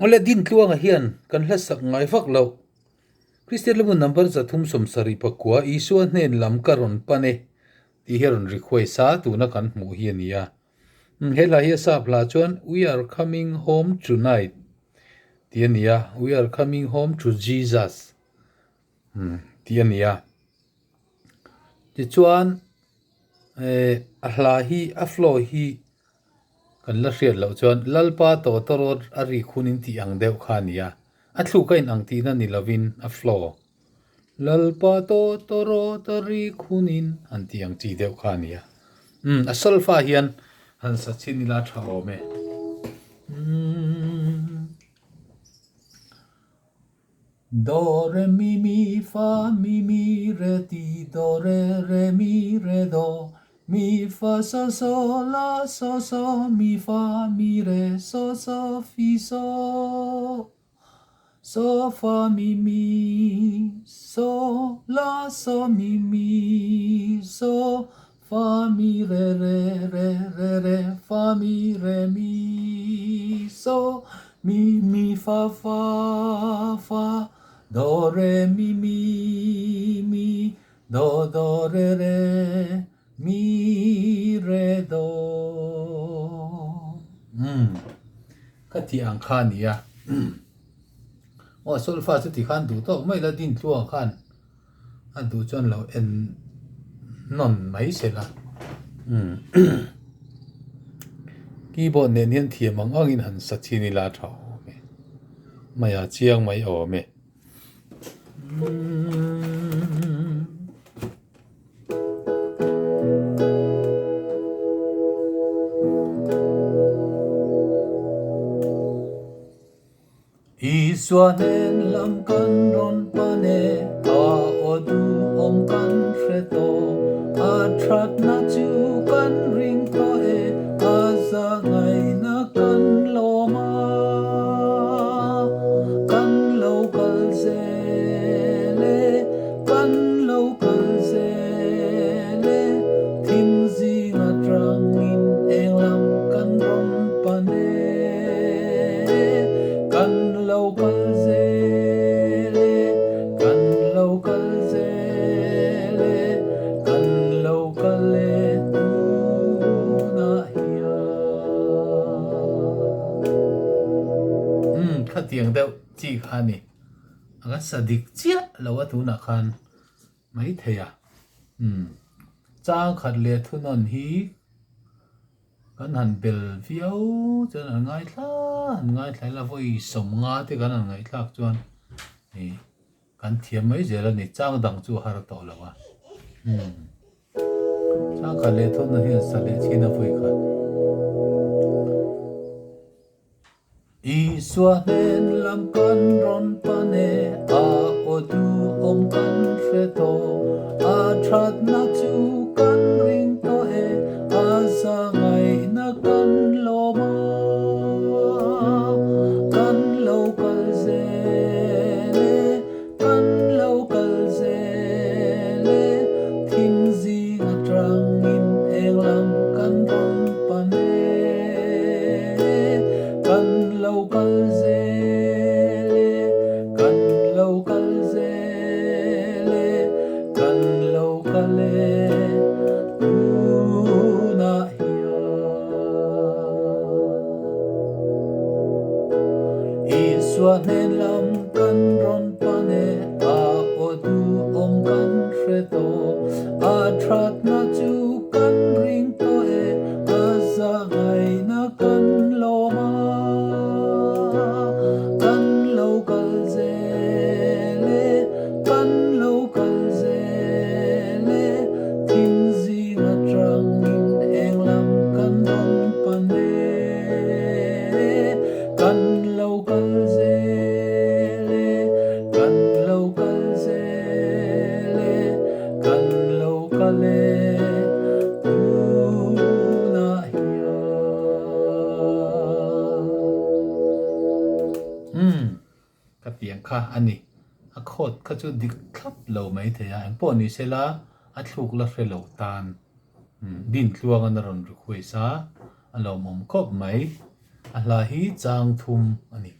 ole din tluang a hian kan hla sak ngai vak lo Christian lemun number za thum som sari pakua isu a hnen lam karon pane ti heron request sa tu na kan mu hian ya hela hi sa phla chuan we are coming home tonight tiania we are coming home to Jesus tiania ti chuan a hla hi a flow hi kan la hriat lo chuan lalpa to torot ari khunin ti ang deuh khania a thlu kain ang ti na ni lovin a flow lalpa to torot ari khunin an ti ang ti deuh khania a solfa hian han sa chinila thao me do re mi fa mi re ti do re mi re do mi fa so la so mi fa mi re so fi so fa mi so la so mi so fa mi re fa mi re mi so mi fa do re mi do re mi re do cái thì ang khan ya solfa sẽ thì khan đủ to mấy là din tua khan anh đủ cho lâu en non mấy sẽ là keyboard nên hiện thiềm mang ang in hẳn sát chi ni la thao mày à chiang mày ở mẹ Iswanen lam kan ron pane a odu om kan freto a thrat na chu kan ring to e a za ngai na kan loma kan local zele kan local zele thim zi na trang in englam kan ron pane kan local zele kan local zele kan local le tu na hiya khát tiếng đâu chỉ khan nè aga sadik chia lawa tu na khan mấy thầy à chang khát le thu non hi kan han bel viau chuan an ngai thla la voi som nga te kan an ngai thlak chuan ni kan thiam mai zela ni chang dang chu har to lawa chang kha le thon na hi sa le china voi kha i swa nen lam kan ron pane a odu om kan freto a that na chu kan ring to e a sa ngai na kan loma kan local zele kan local zele thim zi na trang in englam kan ron pane kan local zele kan local zele kan local le tu na hiya iswa nen lam kan ron pane a odu om kan freto a thrat na chu kan ring to e a za ngai na kan loma kan local zele kan local zele thim zi na trang in englam kan ron pane kan local zele kan local zele kan local le tu na hiya cái tiếng kha anh nè a khot kha chu dik thlap lo mai thaya ang po ni sela a thluk la hre lo tan din tluang an ron ru khoi sa a lo mom kop mai a hla hi chang thum ani